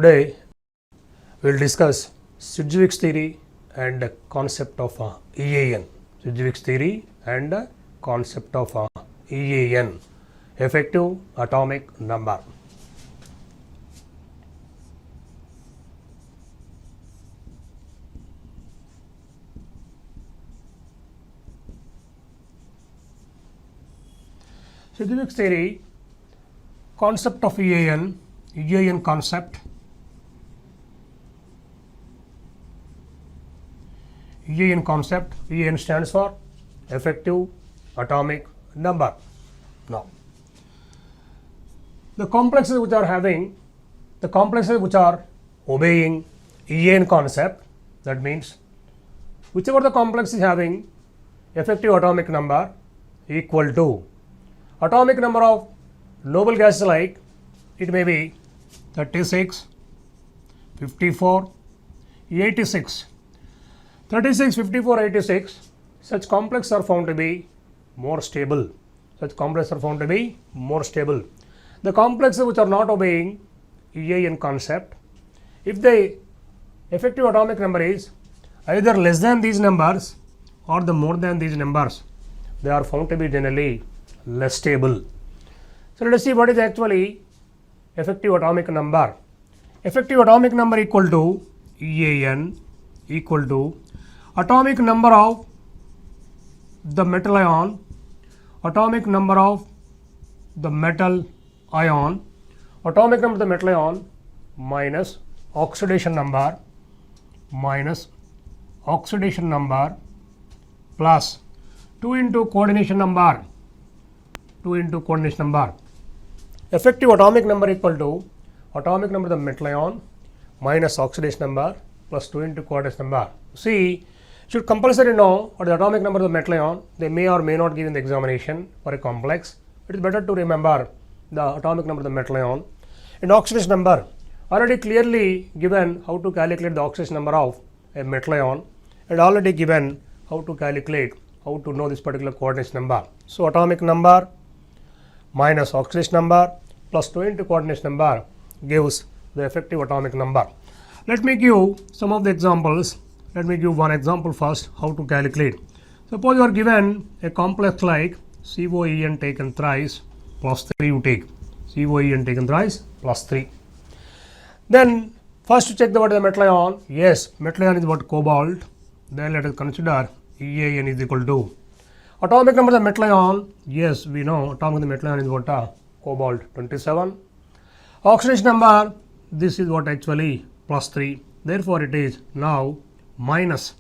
Today we will discuss Sidgwick's theory and concept of EAN. Sidgwick's theory and concept of EAN, effective atomic number. Sidgwick's theory, concept of EAN, EAN concept. EAN concept, EAN stands for effective atomic number. Now, the complexes which are obeying EAN concept, that means whichever the complex is having effective atomic number equal to atomic number of noble gases, like it may be 36, 54, 86. 36, 54, 86, such complexes are found to be more stable. The complexes which are not obeying EAN concept, if the effective atomic number is either less than these numbers or the more than these numbers, they are found to be generally less stable. So let us see what is actually effective atomic number. Effective atomic number equal to EAN equal to atomic number of the metal ion, atomic number of the metal ion, atomic number of the metal ion minus oxidation number plus 2 into coordination number. Effective atomic number equal to atomic number of the metal ion minus oxidation number plus 2 into coordination number. See, should compulsory know what the atomic number of the metal ion. They may or may not give in the examination for a complex. It is better to remember the atomic number of the metal ion. And oxidation number, already clearly given how to calculate the oxidation number of a metal ion, and already given how to know this particular coordination number. So atomic number minus oxidation number plus 2 into coordination number gives the effective atomic number. Let me give some of the examples. Let me give one example first, how to calculate. Suppose you are given a complex like COEN taken thrice plus 3, you take COEN taken thrice plus 3. Then first you check what is the metal ion. Yes, metal ion is what? Cobalt. Then let us consider EAN is equal to atomic number of the metal ion. Yes, we know atomic number of the metal ion is what? Cobalt 27. Oxidation number, this is what actually plus 3. Therefore, it is now minus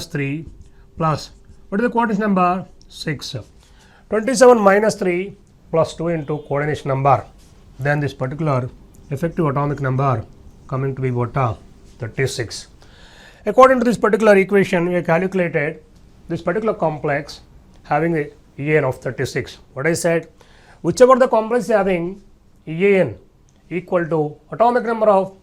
3 plus, what is the coordination number? 6. 27 minus 3 plus 2 into coordination number. Then this particular effective atomic number coming to be what? 36. According to this particular equation, we have calculated this particular complex having a EAN of 36. What I said, whichever the complex is having EAN equal to atomic number of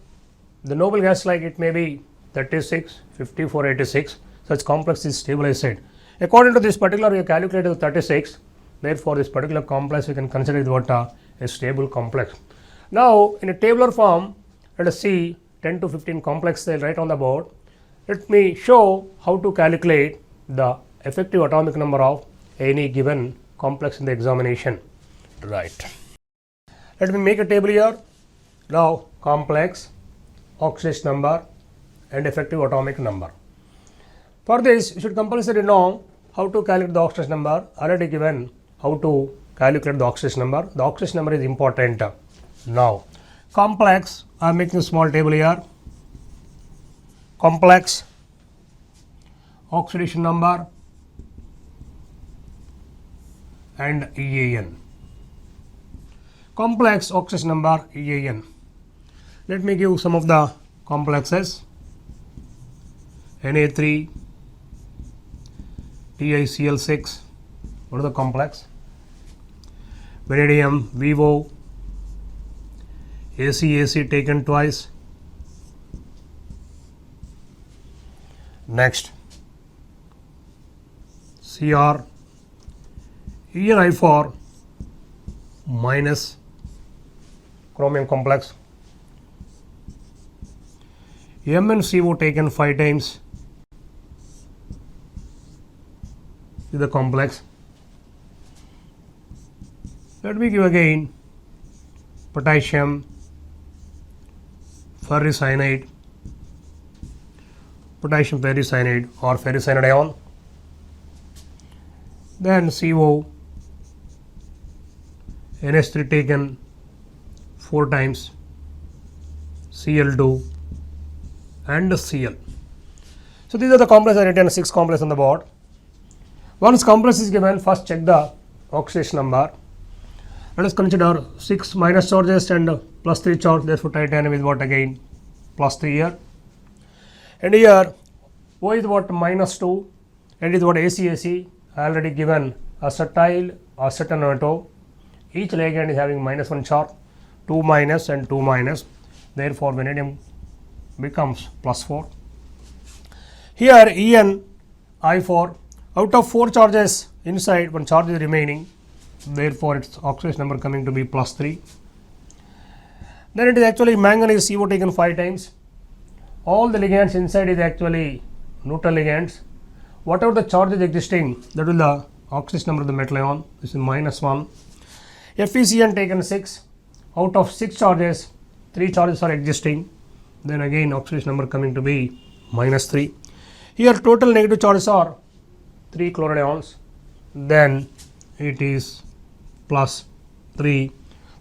the noble gas, like it may be 36, 54, 86, such complex is stable, I said. According to this particular, we have calculated 36. Therefore, this particular complex we can consider it what? A stable complex. Now, in a tabular form, let us see 10 to 15 complexes I will write on the board. Let me show how to calculate the effective atomic number of any given complex in the examination. Right. Let me make a table here. Now, complex, oxidation number and effective atomic number. For this, you should compulsory know how to calculate the oxidation number. Already given how to calculate the oxidation number. The oxidation number is important. Now, complex, I am making a small table here. Complex, oxidation number and EAN. Complex, oxidation number, EAN. Let me give some of the complexes. Na3, TiCl6, what is the complex? Vanadium, VO, AC taken twice. Next, Cr, ENI4 minus chromium complex, MnCO taken 5 times is the complex. Let me give again potassium ferricyanide, potassium ferricyanide or ferricyanide ion, then CO, NH3 taken 4 times, Cl2 and Cl. So these are the complexes I written 6 complexes on the board. Once complex is given, first check the oxidation number. Let us consider 6 minus charges and plus 3 charge, therefore titanium is what again plus 3 here. And here O is what minus 2 and is what ACAC already given acetyl acetanoate. Each ligand is having minus 1 charge, 2 minus and 2 minus, therefore vanadium becomes plus 4. Here En I4, out of 4 charges inside, 1 charge is remaining, therefore its oxidation number coming to be plus 3. Then it is actually manganese CO taken 5 times. All the ligands inside is actually neutral ligands. Whatever the charge is existing, that is the oxidation number of the metal ion. This is minus 1. FeCN taken 6. Out of 6 charges, 3 charges are existing. Then again oxidation number coming to be minus 3. Here total negative charges are 3 chloride ions. Then it is plus 3.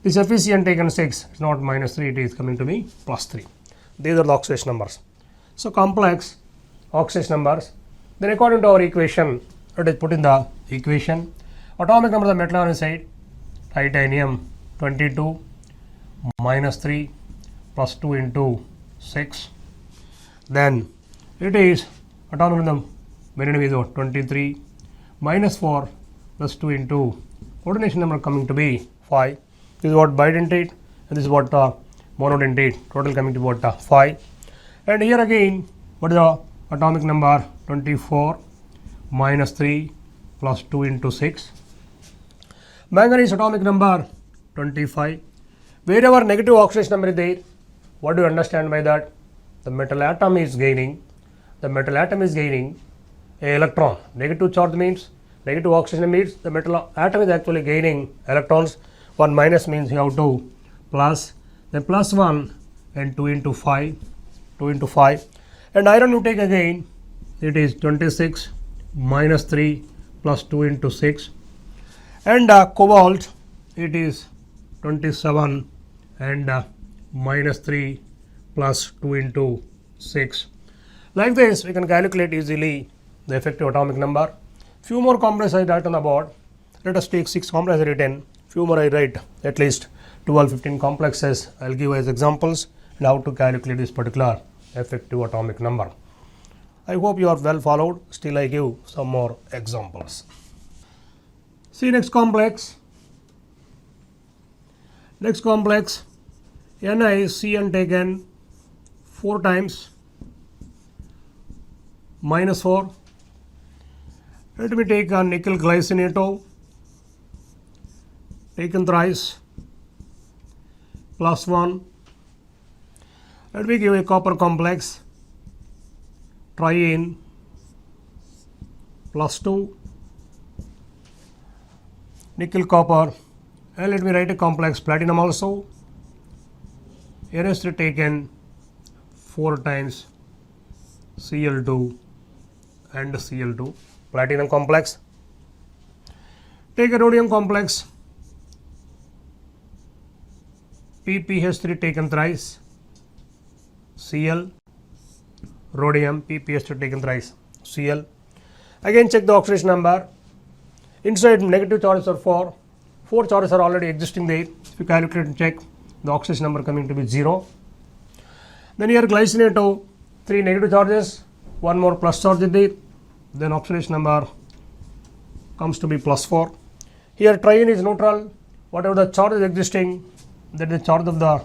This FeCN taken 6, it's not minus 3, it is coming to be plus 3. These are the oxidation numbers. So complex oxidation numbers. Then according to our equation, let us put in the equation. Atomic number of the metal ion inside, titanium 22 minus 3 plus 2 into 6. Then it is atomic number of the vanadium is what 23 minus 4 plus 2 into coordination number coming to be 5. This is what bidentate and this is what monodentate, total coming to what 5. And here again, what is the atomic number 24 minus 3 plus 2 into 6. Manganese atomic number 25. Wherever negative oxidation number is there, what do you understand by that? The metal atom is gaining. The metal atom is gaining a electron. Negative charge means negative oxidation means the metal atom is actually gaining electrons. 1 minus means you have 2 plus, then plus 1 and 2 into 5, 2 into 5. And iron you take again, it is 26 minus 3 plus 2 into 6. And cobalt, it is 27 and minus 3 plus 2 into 6. Like this, we can calculate easily the effective atomic number. Few more complexes I write on the board. Let us take 6 complexes written. Few more I write, at least 12-15 complexes. I will give as examples and how to calculate this particular effective atomic number. I hope you are well followed. Still I give some more examples. See next complex. Next complex, NiCN taken 4 times minus 4. Let me take a nickel glycinate taken thrice plus 1. Let me give a copper complex triene plus 2, nickel copper, and let me write a complex platinum also. NH3 taken 4 times Cl2 and Cl2, platinum complex. Take a rhodium complex PPH3 taken thrice Cl, rhodium PPH3 taken thrice Cl. Again check the oxidation number. Inside negative charges are 4. 4 charges are already existing there. If you calculate and check, the oxidation number coming to be 0. Then here glycinate 3 negative charges, 1 more plus charge is there. Then oxidation number comes to be plus 4. Here triene is neutral. Whatever the charge is existing, that is the charge of the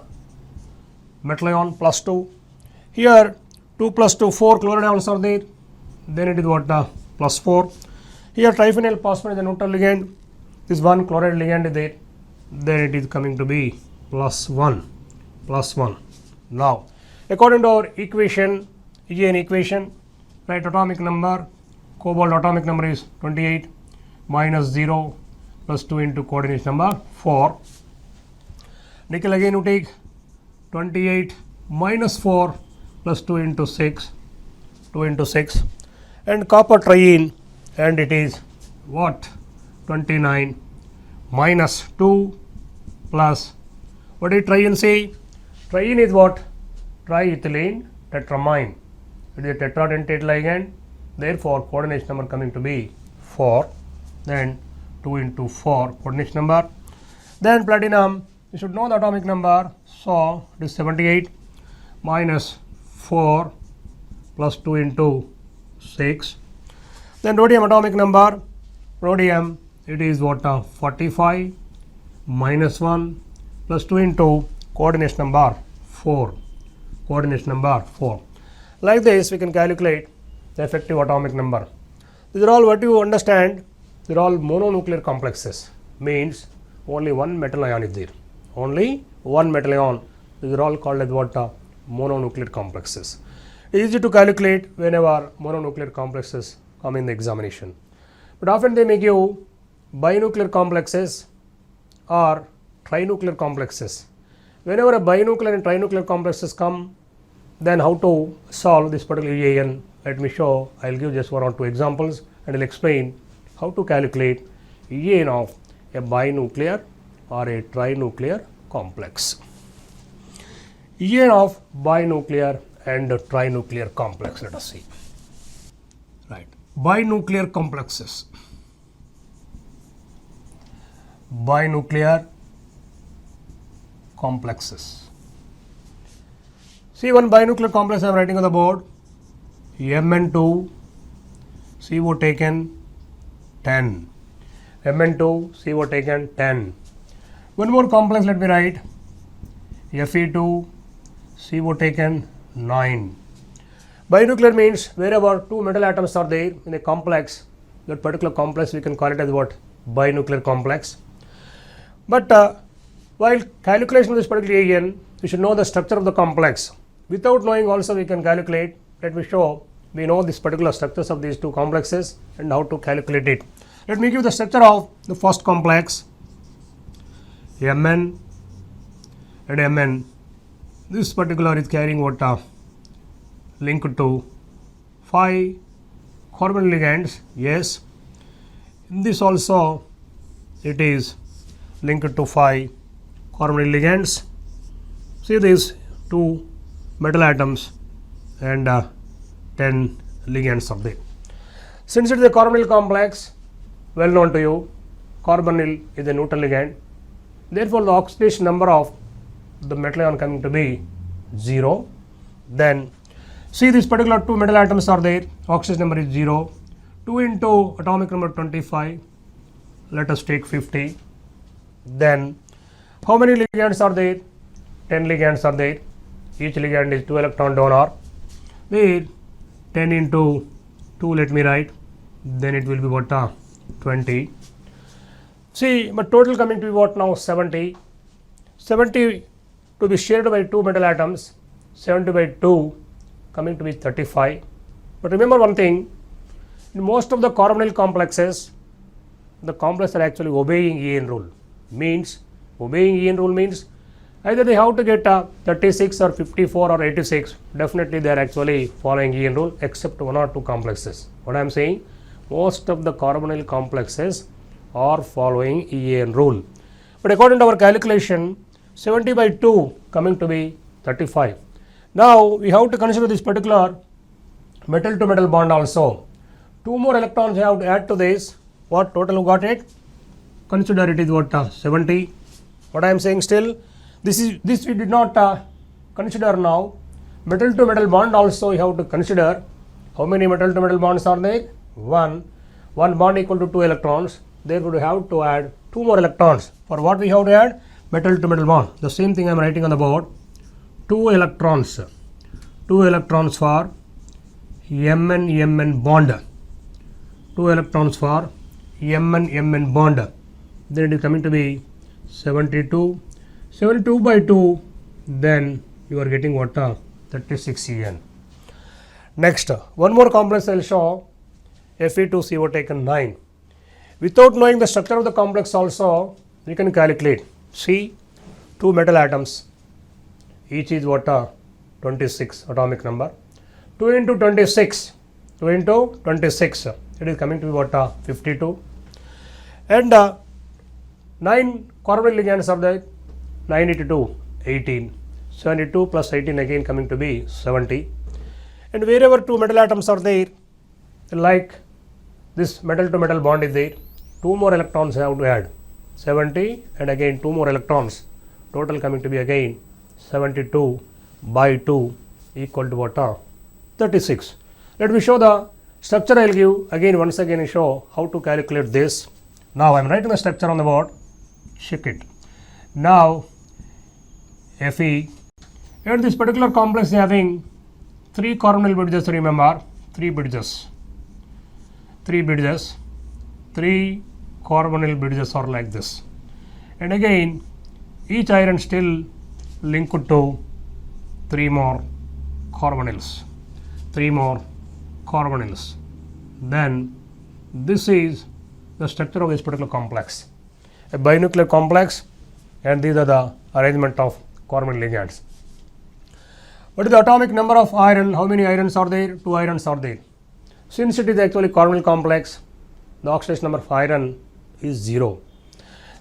metal ion plus 2. Here 2 plus 2, 4 chloride ions are there. Then it is what plus 4. Here triphenyl phosphate is a neutral ligand. This one chloride ligand is there. Then it is coming to be plus 1, plus 1. Now According to our equation, again equation, right, atomic number, cobalt atomic number is 28 minus 0 plus 2 into coordinate number 4. Nickel again you take 28 minus 4 plus 2 into 6, and copper triene, and it is what, 29 minus 2 plus, what did triene say? Triene is what? Triethylene tetramine. It is a tetradentate ligand, therefore coordination number coming to be 4, then 2 into 4 coordination number. Then platinum, you should know the atomic number, so it is 78 minus 4 plus 2 into 6. Then rhodium atomic number, rhodium, it is what, 45 minus 1 plus 2 into coordination number 4. Like this we can calculate the effective atomic number. These are all, what you understand, they are all mononuclear complexes, means only one metal ion is there. Only one metal ion. These are all called as what, mononuclear complexes. Easy to calculate whenever mononuclear complexes come in the examination. But often they make you binuclear complexes or trinuclear complexes. Whenever a binuclear and trinuclear complexes come, then how to solve this particular EAN? Let me show. I will give just 1 or 2 examples and I will explain how to calculate EAN of a binuclear or a trinuclear complex. EAN of binuclear and trinuclear complex, let us see. Right, binuclear complexes. Binuclear complexes. See, one binuclear complex I am writing on the board, Mn2 CO taken 10, Mn2 CO taken 10. One more complex, let me write, Fe2 CO taken 9. Binuclear means wherever 2 metal atoms are there in a complex, that particular complex we can call it as what, binuclear complex. But while calculation of this particular EAN, we should know the structure of the complex. Without knowing also we can calculate. Let me show. We know this particular structures of these 2 complexes and how to calculate it. Let me give the structure of the first complex, Mn and Mn. This particular is carrying what, link to 5 carbon ligands. Yes, in this also it is linked to 5 carbon ligands. See these 2 metal atoms and 10 ligands are there. Since it is a carbonyl complex, well known to you, carbonyl is a neutral ligand. Therefore, the oxidation number of the metal ion coming to be 0. Then see this particular 2 metal atoms are there, oxidation number is 0. 2 into atomic number 25, let us take 50. Then how many ligands are there? 10 ligands are there. Each ligand is 2 electron donor. There 10 into 2, let me write, then it will be what, 20. See, but total coming to be what now, 70. 70 to be shared by 2 metal atoms, 70 by 2 coming to be 35. But remember one thing, in most of the carbonyl complexes, the complexes are actually obeying EAN rule. Means obeying EAN rule means either they have to get 36 or 54 or 86. Definitely they are actually following EAN rule except 1 or 2 complexes. What I am saying, most of the carbonyl complexes are following EAN rule. But according to our calculation, 70 by 2 coming to be 35. Now we have to consider this particular metal to metal bond also. 2 more electrons have to add to this. What total you got it? Consider it is what, 70. What I am saying still, this we did not consider now. Metal to metal bond also you have to consider. How many metal to metal bonds are there? 1. 1 bond equal to 2 electrons. Therefore we have to add 2 more electrons. For what we have to add? Metal to metal bond. The same thing I am writing on the board. 2 electrons. 2 electrons for Mn bond. 2 electrons for Mn bond. Then it is coming to be 72. 72 by 2, then you are getting what, 36 En. Next, one more complex I will show, Fe2CO taken 9. Without knowing the structure of the complex also, we can calculate. See, two metal atoms, each is what 26 atomic number. 2 into 26, 2 into 26, it is coming to be what 52. And 9 carbonyl ligands are there, 9 into 2, 18. 72 plus 18 again coming to be 70. And wherever two metal atoms are there, like this metal to metal bond is there, 2 more electrons have to add, 70 and again 2 more electrons, total coming to be again 72 by 2 equal to what 36. Let me show the structure. I will give again once again show how to calculate this. Now I am writing the structure on the board, check it. Now Fe, and this particular complex is having 3 carbonyl bridges, remember 3 bridges, 3 carbonyl bridges are like this, and again each iron still linked to 3 more carbonyls, then this is the structure of this particular complex, a binuclear complex, and these are the arrangement of carbonyl ligands. What is the atomic number of iron? How many irons are there? 2 irons are there. Since it is actually carbonyl complex, the oxidation number of iron is 0.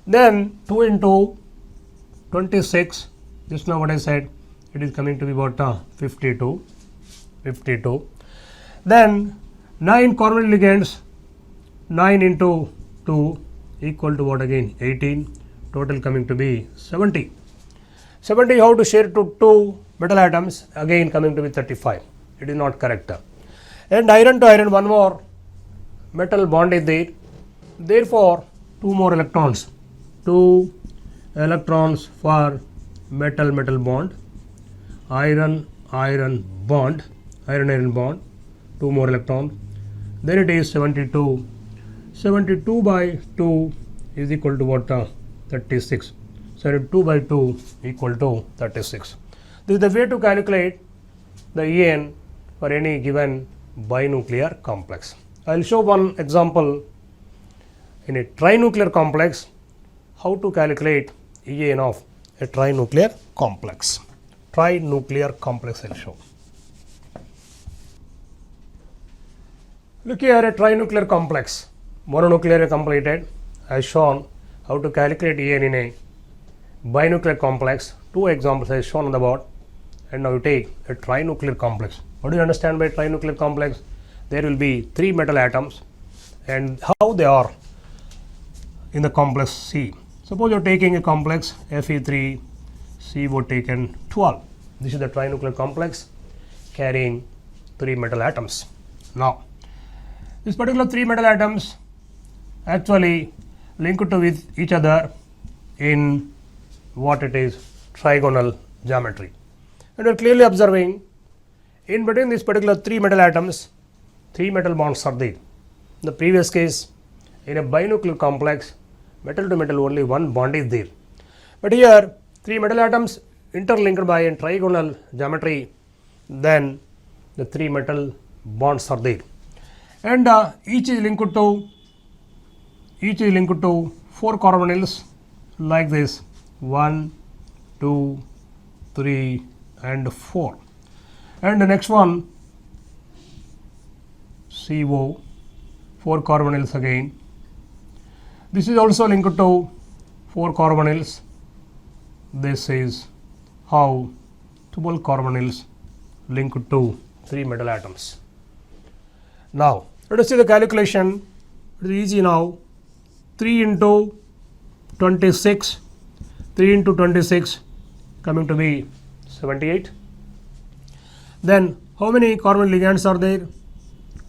Then 2 into 26, just now what I said, it is coming to be about 52. Then 9 carbonyl ligands, 9 into 2 equal to what again 18, total coming to be 70. 70 how to share to 2 metal atoms, again coming to be 35. It is not correct. And iron to iron, one more metal bond is there, therefore 2 more electrons, 2 electrons for metal bond, iron bond, 2 more electrons, then it is 72. 72 by 2 is equal to what 36. 72 by 2 equal to 36. This is the way to calculate the En for any given binuclear complex. I will show one example in a trinuclear complex, how to calculate En of a trinuclear complex. I will show. Look here, a trinuclear complex, mononuclear completed. I have shown how to calculate En in a binuclear complex. 2 examples I have shown on the board. And now you take a trinuclear complex. What do you understand by trinuclear complex? There will be 3 metal atoms, and how they are in the complex C. Suppose you are taking a complex Fe3CO taken 12. This is the trinuclear complex carrying 3 metal atoms. Now this particular 3 metal atoms actually linked to with each other in what it is trigonal geometry. And we are clearly observing in between this particular 3 metal atoms, 3 metal bonds are there. In the previous case, in a binuclear complex, metal to metal only 1 bond is there. But here 3 metal atoms interlinked by a trigonal geometry, then the 3 metal bonds are there. And each is linked to 4 carbonyls like this, 1, 2, 3 and 4. And the next one CO, 4 carbonyls again. This is also linked to 4 carbonyls. This is how 12 carbonyls linked to 3 metal atoms. Now let us see the calculation. It is easy now. 3 into 26, 3 into 26 coming to be 78. Then how many carbonyl ligands are there?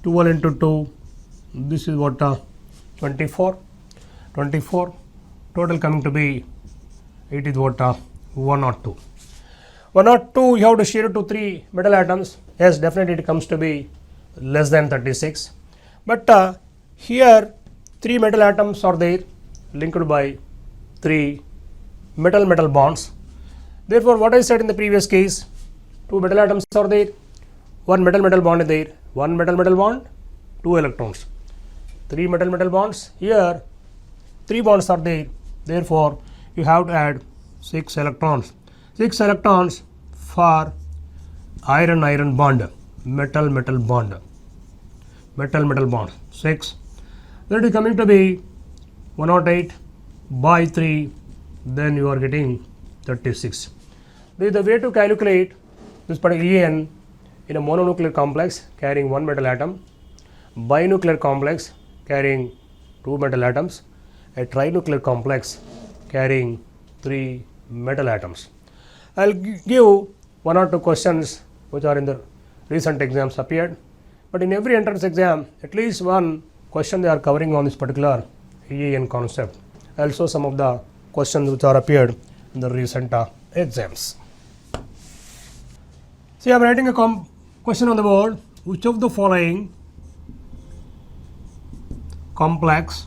12 into 2, this is what 24. Total coming to be, it is what 102. 102 you have to share it to 3 metal atoms. Yes, definitely it comes to be less than 36. But here 3 metal atoms are there linked by 3 metal bonds. Therefore, what I said in the previous case, two metal atoms are there, one metal bond is there, one metal bond, two electrons, three metal bonds. Here three bonds are there, therefore you have to add 6 electrons. 6 electrons for iron bond, metal bond, metal bond 6. That is coming to be 108 by 3, then you are getting 36. This is the way to calculate this particular En in a mononuclear complex carrying one metal atom, binuclear complex carrying two metal atoms, a trinuclear complex carrying three metal atoms. I will give one or two questions which are in the recent exams appeared, but in every entrance exam at least one question they are covering on this particular EAN concept. I will show some of the questions which are appeared in the recent exams. See, I am writing a question on the board. Which of the following complex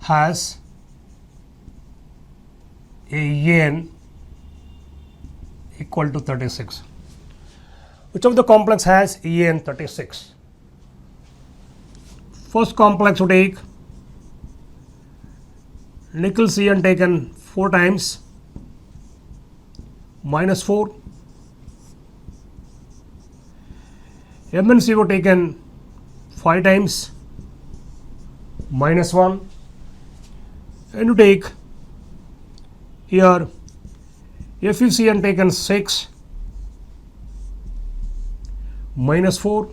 has a En equal to 36? Which of the complex has En 36? First complex we take nickel Cn taken 4 times minus 4, MnCO taken 5 times minus 1, and you take here FeCN taken 6 minus 4.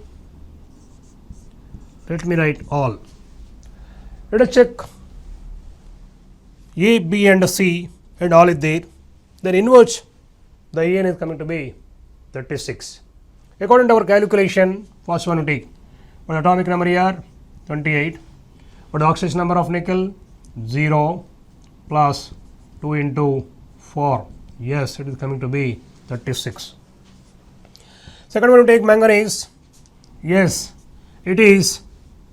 Let me write all. Let us check A, B and C and all is there. Then in which the En is coming to be 36. According to our calculation, first one we take. What atomic number here? 28. What the oxidation number of nickel? 0 plus 2 into 4. Yes, it is coming to be 36. Second one we take manganese. Yes, it is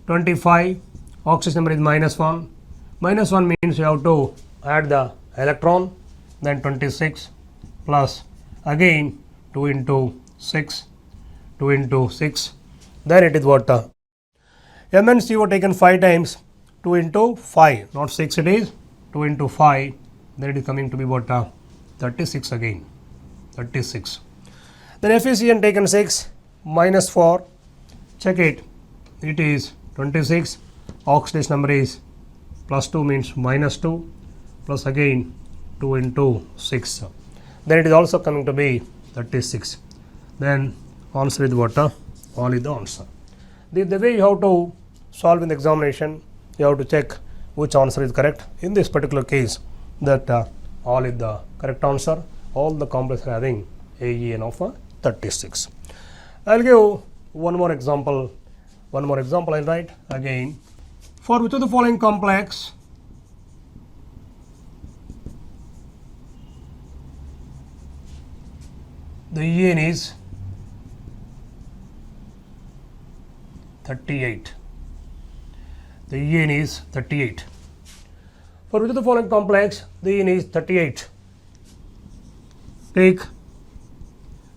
25. Oxidation number is minus 1. Minus 1 means you have to add the electron, then 26 plus again 2 into 6, 2 into 6, then it is what? MnCO taken 5 times, 2 into 5, not 6 it is, 2 into 5, then it is coming to be what? 36 again, 36. Then FeCN taken 6 minus 4, check it, it is 26, oxidation number is plus 2 means minus 2, plus again 2 into 6, then it is also coming to be 36. Then answer is what? All is the answer. The way you have to solve in the examination, you have to check which answer is correct. In this particular case, that all is the correct answer. All the complexes are having AEN of 36. I will give one more example. I will write again. For which of the following complex the En is 38. The En is 38. For which of the following complex the En is 38? Take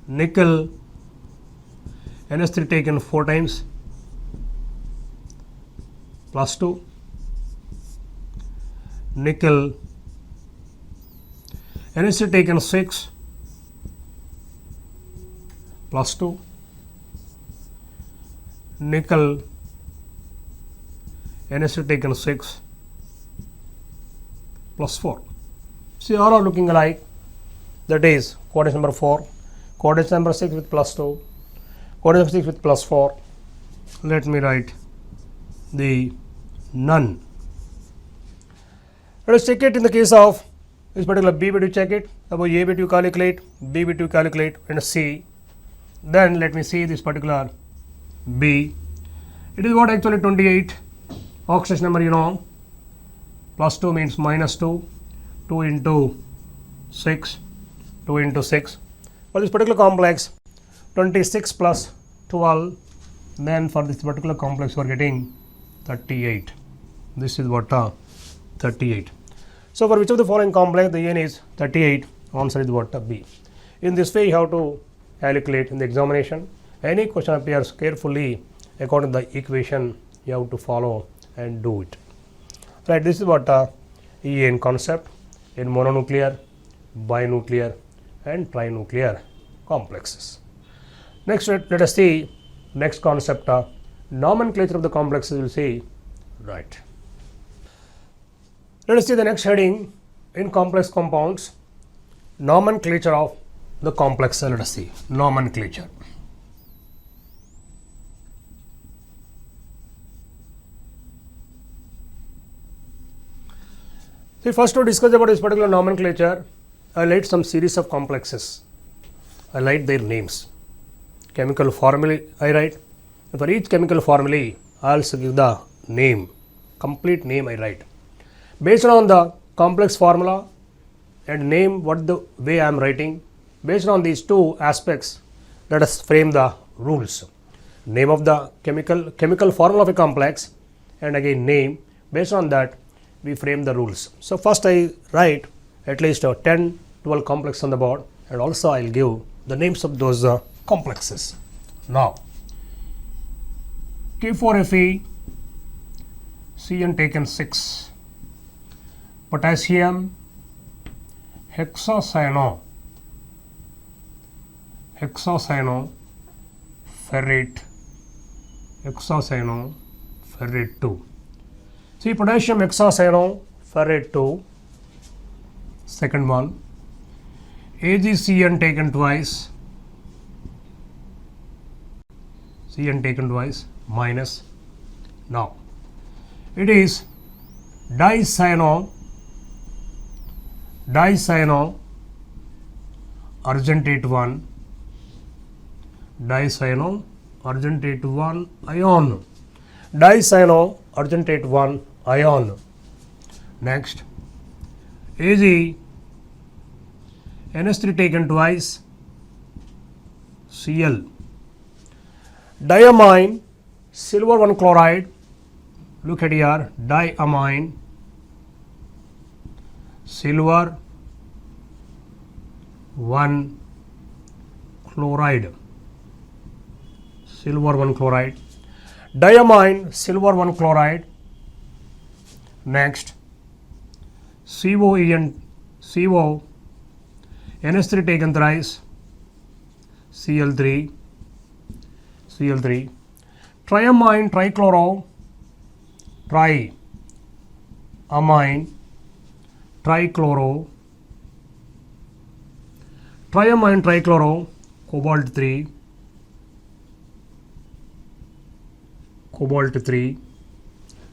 nickel NH3 taken 4 times plus 2, nickel NH3 taken 6 plus 2, nickel NH3 taken 6 plus 4. See, all are looking alike. That is coordinate number 4, coordinate number 6 with plus 2, coordinate number 6 with plus 4. Let me write the none. Let us check it in the case of this particular B bit, you check it. About A bit you calculate, B bit you calculate, and C. Then let me see this particular B. It is what actually 28. Oxidation number you know. Plus 2 means minus 2. 2 into 6. 2 into 6. For this particular complex, 26 plus 12. Then for this particular complex, we are getting 38. This is what 38. So for which of the following complex the En is 38? Answer is what? B. In this way, you have to calculate in the examination. Any question appears carefully according to the equation you have to follow and do it. Right, this is what EAN concept in mononuclear, binuclear and trinuclear complexes. Next, let us see next concept, nomenclature of the complexes. We will see. Right. Let us see the next heading in complex compounds, nomenclature of the complexes. Let us see nomenclature. See, first to discuss about this particular nomenclature, I write some series of complexes. I write their names. Chemical formulae I write. And for each chemical formulae, I also give the name, complete name I write. Based on the complex formula and name, what the way I am writing, based on these two aspects, let us frame the rules. Name of the chemical formula of a complex, and again name. Based on that, we frame the rules. So first I write at least 10, 12 complexes on the board, and also I will give the names of those complexes. Now, K4Fe, Cn taken 6, potassium hexacyano, ferrate, ferrate 2. See, potassium hexacyano, ferrate 2, second one. AgCN taken twice, Cn taken twice, minus. Now, it is dicyano argentate 1, dicyano argentate 1 ion, dicyano argentate 1 ion. Next, Ag NH3 taken twice, Cl, diamine silver 1 chloride. Look at here, diamine silver 1 chloride, diamine silver 1 chloride. Next, CO NH3 taken thrice, Cl3, triamine trichloro, triamine trichloro, cobalt 3,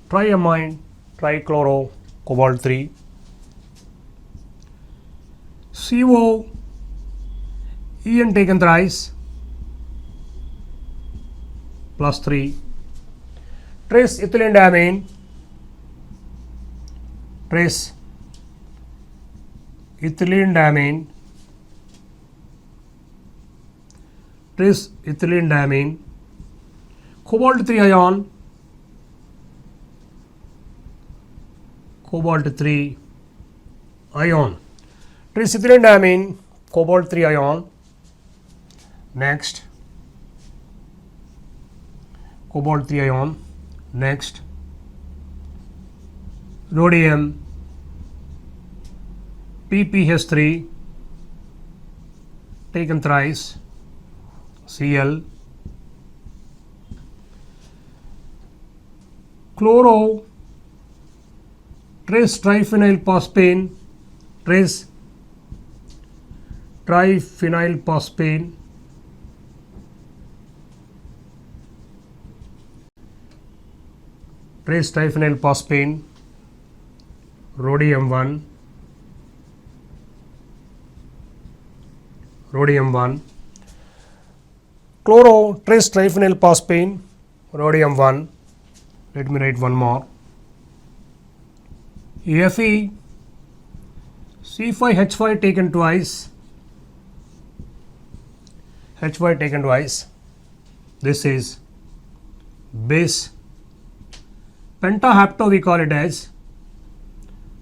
triamine trichloro, cobalt 3. CO En taken thrice, plus 3, trace ethylene diamine, cobalt 3 ion, trace ethylene diamine, cobalt 3 ion. Next, cobalt 3 ion. Next, rhodium PPH3 taken thrice, Cl, chloro trace triphenylphosphane, trace triphenylphosphane, rhodium 1, chloro trace triphenylphosphane, rhodium 1. Let me write one more. Fe C5H5 taken twice, this is base. Pentahapto we call it as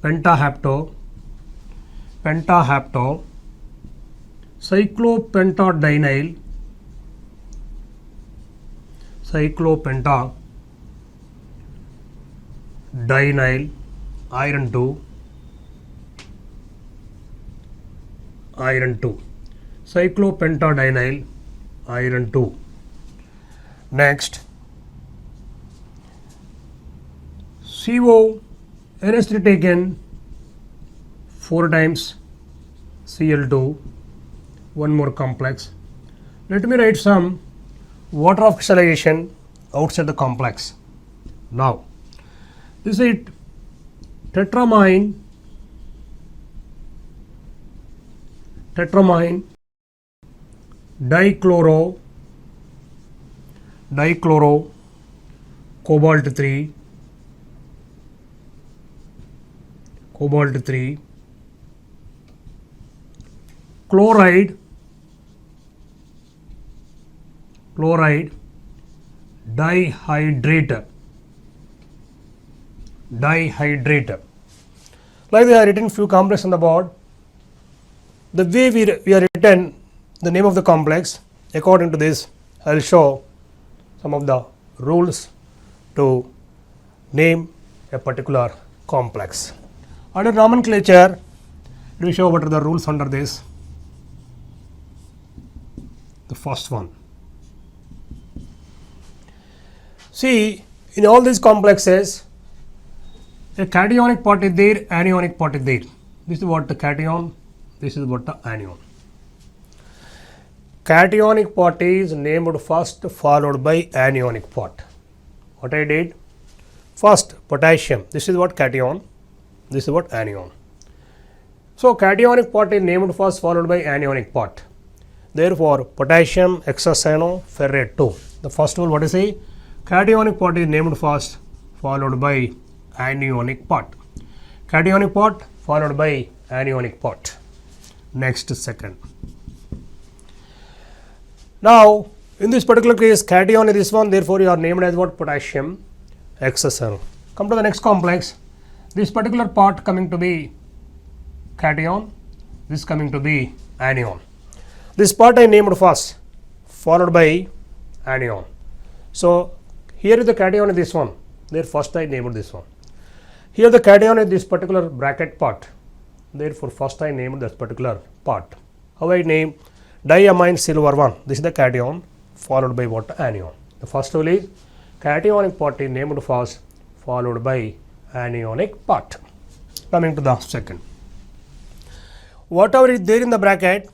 pentahapto. cyclopentadienine, cyclopentadienine iron 2, cyclopentadienine iron 2. Next, CO NH3 taken 4 times Cl2, one more complex. Let me write some water of crystallization outside the complex. Now, this is it, tetramine dichloro cobalt 3 chloride dihydrate. Like they are written few complexes on the board. The way we are written the name of the complex, according to this I will show some of the rules to name a particular complex. Under nomenclature, let me show what are the rules under this. The first one. See, in all these complexes, a cationic part is there, anionic part is there. This is what the cation, this is what the anion. Cationic part is named first, followed by anionic part. What I did? First, potassium. This is what cation, this is what anion. So, cationic part is named first, followed by anionic part. Therefore, potassium hexacyanoferrate 2. The first one, what is it? Cationic part is named first, followed by anionic part. Cationic part followed by anionic part. Next, second. Now, in this particular case, cation is this one, therefore you are named as what? Potassium hexacyano. Come to the next complex. This particular part coming to be cation, this coming to be anion. This part I named first, followed by anion. So, here is the cation is this one, there first I named this one. Here the cation is this particular bracket part, therefore first I named this particular part. How I name? Diamine silver 1, this is the cation, followed by what? Anion. The first rule is cationic part is named first, followed by anionic part. Coming to the second. Whatever is there in the bracket,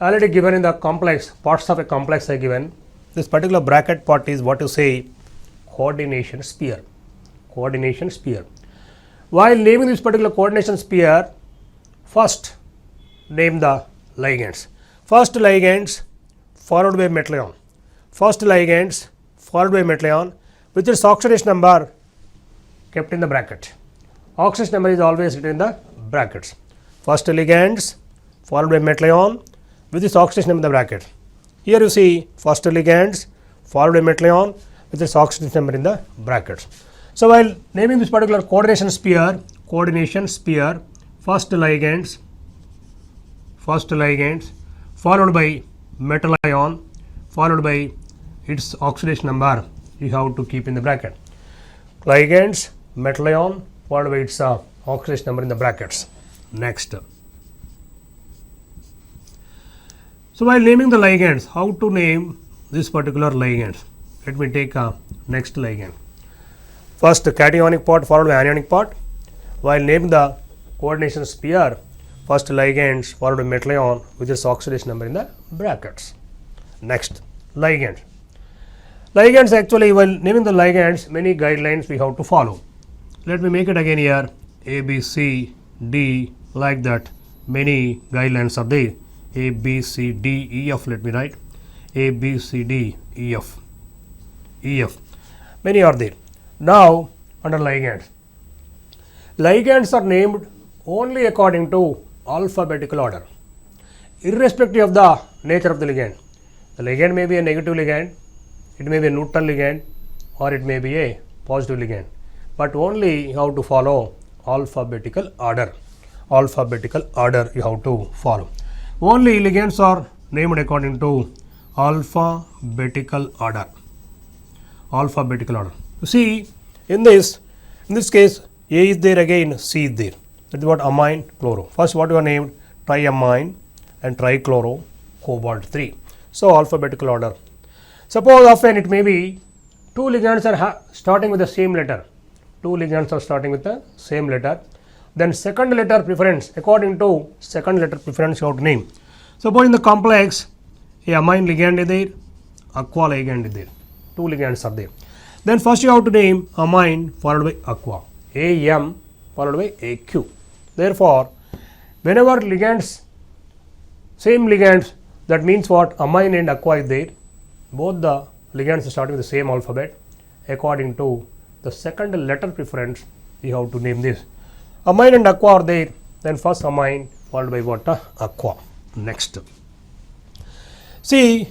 already given in the complex, parts of a complex are given. This particular bracket part is what you say coordination sphere. Coordination sphere. While naming this particular coordination sphere, first name the ligands. First ligands followed by metalion. First ligands followed by metalion, which is oxidation number kept in the bracket. Oxidation number is always written in the brackets. First ligands followed by metalion with this oxidation number in the bracket. Here you see first ligands followed by metalion with this oxidation number in the brackets. So, while naming this particular coordination sphere, first ligands followed by metal ion followed by its oxidation number you have to keep in the bracket. Ligands, metal ion followed by its oxidation number in the brackets. Next. So, while naming the ligands, how to name this particular ligands? Let me take next ligand. First cationic part followed by anionic part. While naming the coordination sphere, first ligands followed by metal ion with its oxidation number in the brackets. Next, ligand. Ligands, actually while naming the ligands, many guidelines we have to follow. Let me make it again here, A, B, C, D, like that. Many guidelines are there. A, B, C, D, E, F, let me write. A, B, C, D, E, F. Many are there. Now, under ligands. Ligands are named only according to alphabetical order, irrespective of the nature of the ligand. The ligand may be a negative ligand, it may be a neutral ligand, or it may be a positive ligand, but only you have to follow alphabetical order. You have to follow. only ligands are named according to alphabetical order. Alphabetical order. You see, in this case, A is there again, C is there. That is what amine, chloro. First, what you are named triamine and trichloro, cobalt 3. So, alphabetical order. Suppose often it may be two ligands are starting with the same letter. Two ligands are starting with the same letter. Then second letter preference, according to second letter preference you have to name. Suppose in the complex, a amine ligand is there, aqua ligand is there. Two ligands are there. Then first you have to name amine followed by aqua. AM followed by AQ. Therefore, whenever ligands, same ligands, that means what? Amine and aqua is there. Both the ligands are starting with the same alphabet. According to the second letter preference, you have to name this. Amine and aqua are there. Then first amine followed by what? Aqua. Next. See, in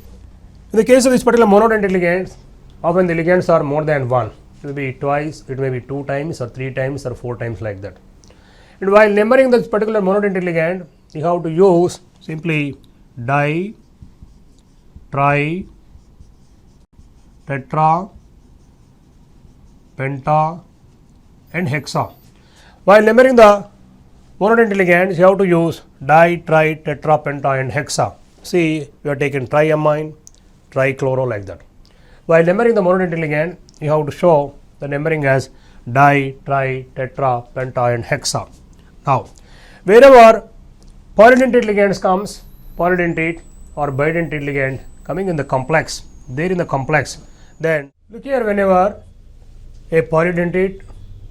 the case of this particular monodentate ligands, often the ligands are more than one. It may be twice, it may be 2 times or 3 times or 4 times like that. And while numbering this particular monodentate ligand, you have to use simply di, tri, tetra, penta and hexa. While numbering the monodentate ligands, you have to use di, tri, tetra, penta and hexa. See, we are taking triamine, trichloro like that. While numbering the monodentate ligand, you have to show the numbering as di, tri, tetra, penta and hexa. Now, wherever polydentate ligands comes, polydentate or bidentate ligand coming in the complex, there in the complex, then look here, whenever a polydentate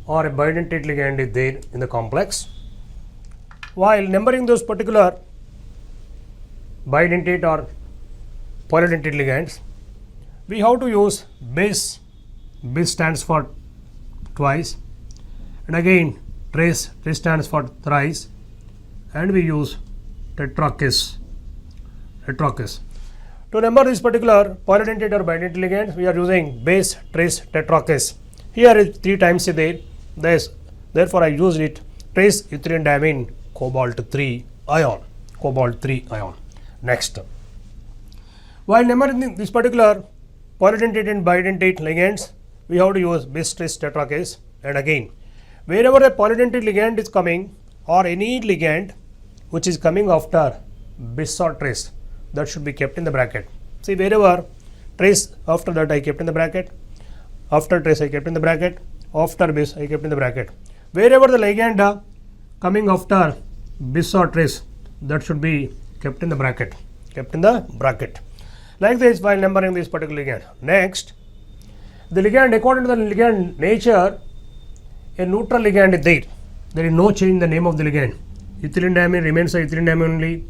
or a bidentate ligand is there in the complex, while numbering those particular bidentate or polydentate ligands, we have to use bis. Bis stands for twice, and again trace stands for thrice, and we use tetrakis. To number this particular polydentate or bidentate ligands, we are using base, trace, tetrakis. Here is 3 times there. Therefore, I used it trace ethylene diamine cobalt 3 ion. Next, while numbering this particular polydentate and bidentate ligands, we have to use bis, trace, tetrakis. And again, wherever a polydentate ligand is coming or any ligand which is coming after bis or trace, that should be kept in the bracket. See, wherever trace, after that I kept in the bracket, after trace I kept in the bracket, after bis I kept in the bracket. Wherever the ligand coming after bis or trace, that should be kept in the bracket. Like this while numbering this particular ligand. Next, the ligand, according to the ligand nature, a neutral ligand is there. There is no change in the name of the ligand. Ethylene diamine remains as ethylene diamine only,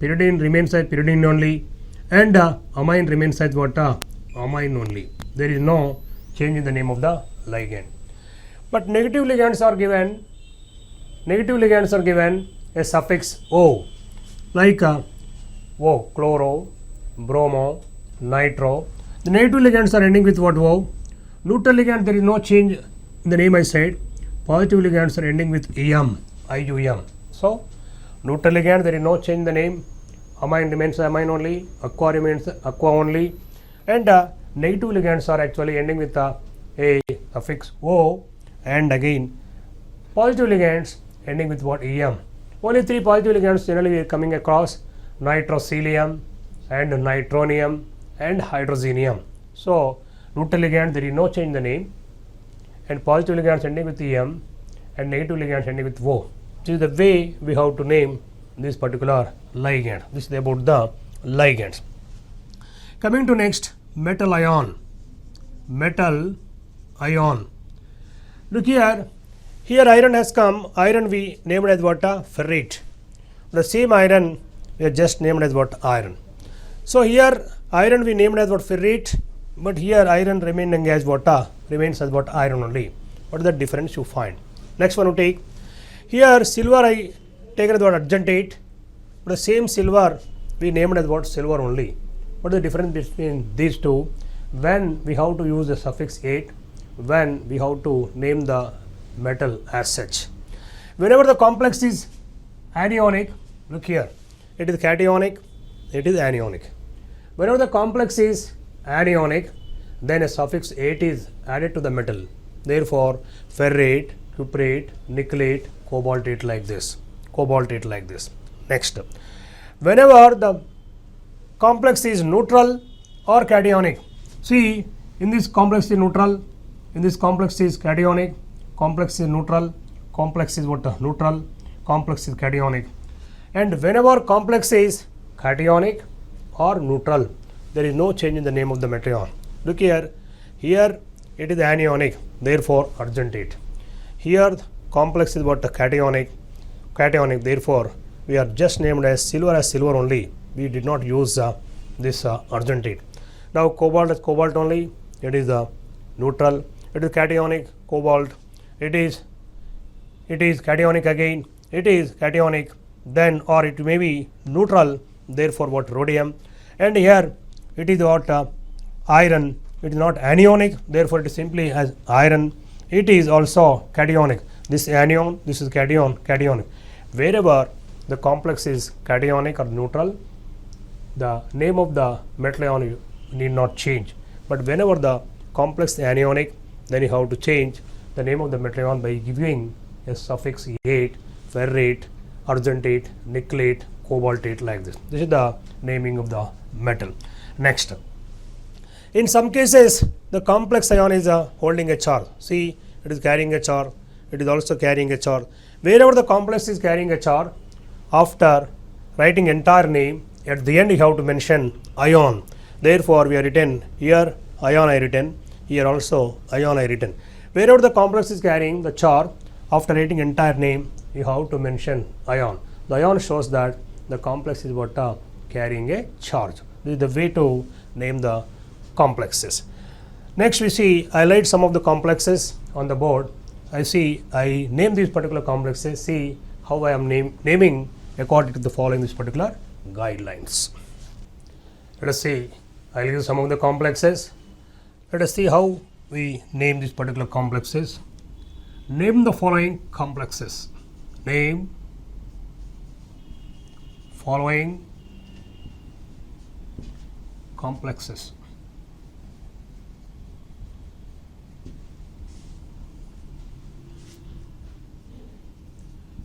pyridine remains as pyridine only, and amine remains as what? Amine only. There is no change in the name of the ligand. But negative ligands are given a suffix O, like O, chloro, bromo, nitro. The negative ligands are ending with what? O. Neutral ligand, there is no change in the name I said. Positive ligands are ending with EM, IUM. So, neutral ligand, there is no change in the name. Amine remains amine only, aqua remains aqua only, and negative ligands are actually ending with a suffix O, and again positive ligands ending with what? EM. Only 3 positive ligands generally we are coming across: nitrocilium and nitronium and hydrogenium. So, neutral ligand, there is no change in the name, and positive ligands ending with EM and negative ligands ending with O. This is the way we have to name this particular ligand. This is about the ligands. Coming to next, metal ion. Look here. Here iron has come. Iron we named as what? Ferrite. The same iron we are just named as what? Iron. So here iron we named as what? Ferrite, but here iron remaining as what? Remains as what? Iron only. What is the difference you find? Next one we take. Here silver I taken as what? Argentate, but the same silver we named as what? Silver only. What is the difference between these two? When we have to use the suffix ate, when we have to name the metal as such. Whenever the complex is anionic, look here, it is cationic, it is anionic. Whenever the complex is anionic, then a suffix ate is added to the metal. Therefore, ferrate, cuprate, nickelate, cobaltate like this. Cobaltate like this. Next, whenever the complex is neutral or cationic, see in this complex is neutral, in this complex is cationic, complex is neutral, complex is what? Neutral, complex is cationic. And whenever complex is cationic or neutral, there is no change in the name of the metal. Look here, here it is anionic, therefore argentate. Here complex is what? Cationic, therefore we are just named as silver only. We did not use this argentate. Now cobalt is cobalt only, it is neutral, it is cationic, cobalt, it is cationic again, it is cationic, then or it may be neutral, therefore what? Rhodium. And here it is what? Iron, it is not anionic, therefore it is simply as iron. It is also cationic, this anion, this is cationic. Wherever the complex is cationic or neutral, the name of the metal ion need not change. But whenever the complex is anionic, then you have to change the name of the metal ion by giving a suffix ate, ferrate, argentate, nickelate, cobaltate like this. This is the naming of the metal. Next, in some cases the complex ion is holding a charge. See, it is carrying a charge, it is also carrying a charge. Wherever the complex is carrying a charge, after writing entire name, at the end you have to mention ion. Therefore we are written here ion I written, here also ion I written. Wherever the complex is carrying the charge, after writing entire name, you have to mention ion. The ion shows that the complex is what? Carrying a charge. This is the way to name the complexes. Next we see, I write some of the complexes on the board. I name these particular complexes. See how I am naming according to the following this particular guidelines. Let us see, I will use some of the complexes. Let us see how we name these particular complexes. Name the following complexes. Name following complexes.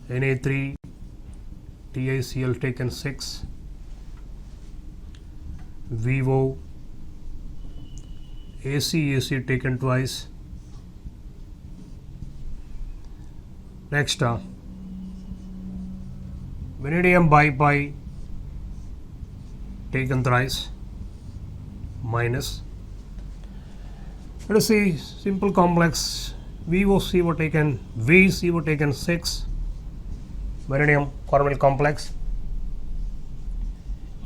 Na3 TiCl taken 6, Vivo AC taken twice. Next, vanadium bipi taken thrice, minus. Let us see simple complex VOCO taken, VCO taken 6, vanadium carbonyl complex,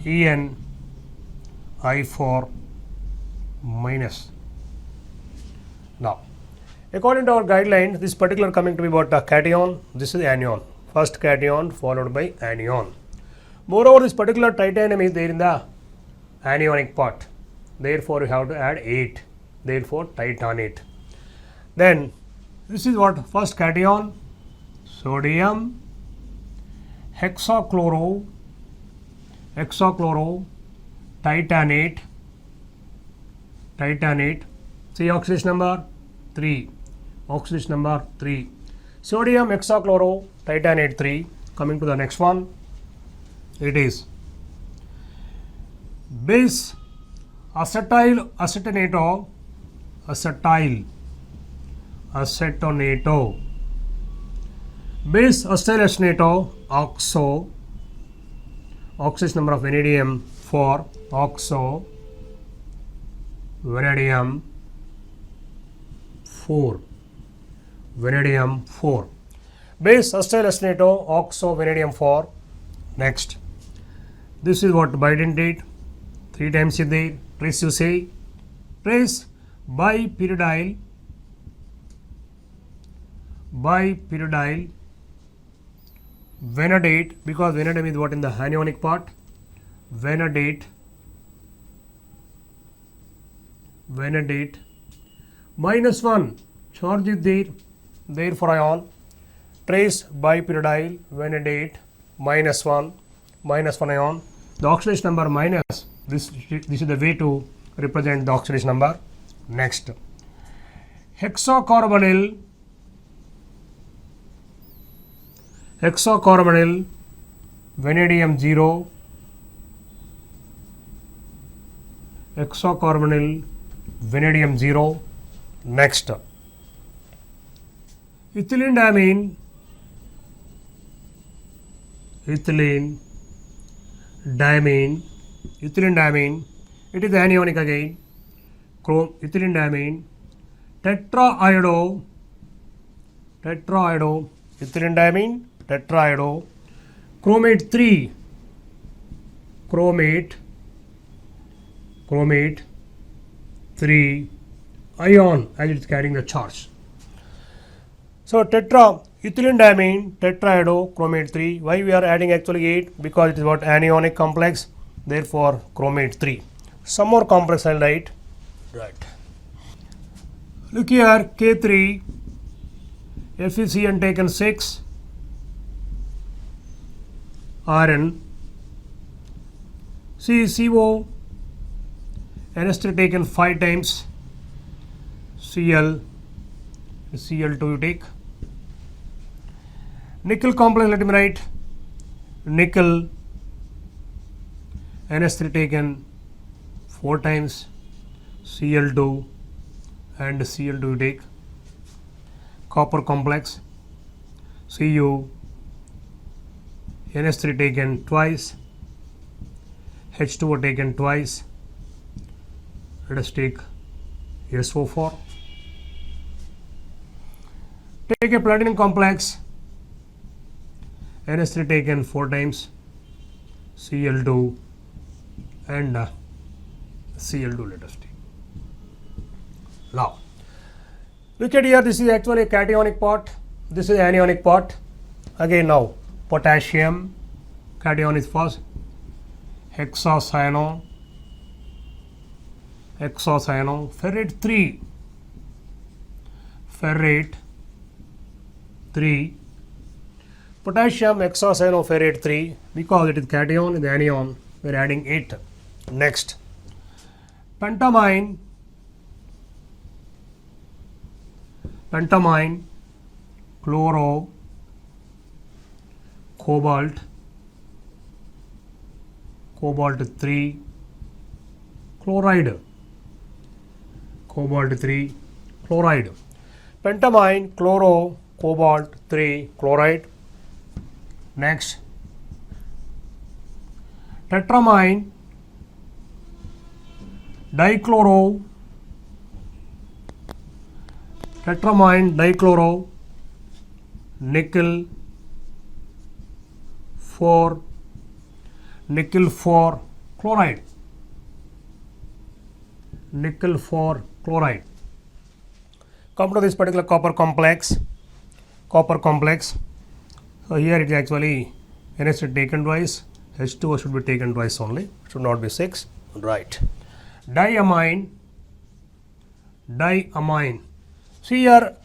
EnI4 minus. Now, according to our guidelines, this particular coming to be about a cation, this is anion. First cation followed by anion. Moreover, this particular titanium is there in the anionic part. Therefore, you have to add 8. Therefore, titanate. Then, this is what? First cation, sodium, hexachloro, titanate. See oxidation number 3. Oxidation number 3. Sodium hexachloro, titanate 3. Coming to the next one, it is base acetyl acetonato, base acetyl acetonato, oxo, oxidation number of vanadium 4, oxo, vanadium 4, base acetyl acetonato, oxo, vanadium 4. Next, this is what? Bidentate, 3 times is there. Trace, you say, trace bipyridyl vanadate, because vanadium is what? In the anionic part. Vanadate -1 charge is there for ion. Trace bipyridyl vanadate -1, minus 1 ion. The oxidation number minus, this is the way to represent the oxidation number. Next, hexacarbonyl vanadium 0, hexacarbonyl vanadium 0. Next, ethylene diamine, it is anionic again. Ethylene diamine, tetraiodo, ethylene diamine, tetraiodo, chromate 3 ion as it is carrying the charge. So ethylene diamine, tetraiodo, chromate 3. Why we are adding actually 8? Because it is what anionic complex, therefore chromate 3. Some more complex I will write. Right. Look here, K3, FeCN taken 6, Rn, CO, NS3 taken 5 times, Cl, Cl2 you take. Nickel complex, let me write, nickel, NS3 taken 4 times, Cl2 and Cl2 you take. Copper complex, Cu, NS3 taken twice, H2O taken twice. Let us take SO4. Take a platinum complex, NS3 taken 4 times, Cl2 and Cl2 let us take. Now, look at here, this is actually a cationic part, this is anionic part. Again now, potassium, cation is first, hexacyano, ferrate 3, potassium hexacyanoferrate 3, because it is cation in the anion, we are adding 8. Next, pentamine, chloro, cobalt 3, chloride, pentamine, chloro, cobalt 3, chloride. Next, tetramine, dichloro, nickel 4, chloride, Come to this particular copper complex. So here it is actually NS is taken twice, H2O should be taken twice only, should not be 6. Right. Diamine. See here,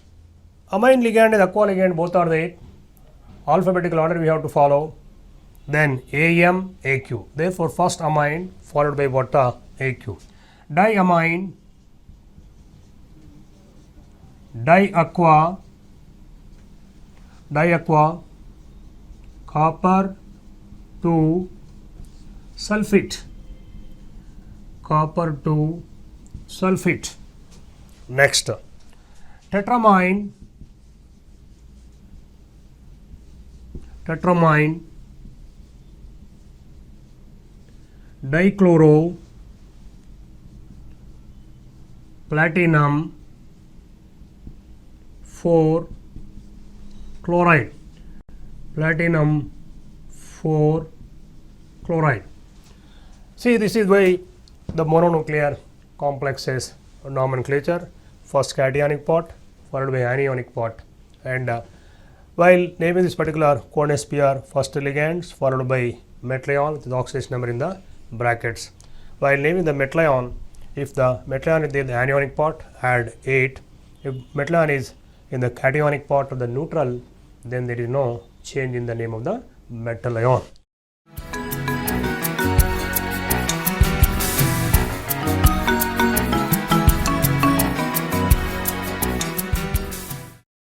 amine ligand and aqua ligand both are there. Alphabetical order we have to follow. Then AM, AQ. Therefore, first amine followed by what? AQ. Diamine, diaqua, copper 2 sulfate, Next, tetramine, dichloro, platinum 4, chloride, See, this is why the mononuclear complexes nomenclature. First cationic part followed by anionic part, and while naming this particular coordinate pair, first ligands followed by metal ion with the oxidation number in the brackets. While naming the metal ion, if the metal ion is in the anionic part, add 8. If metal ion is in the cationic part of the neutral, then there is no change in the name of the metal ion.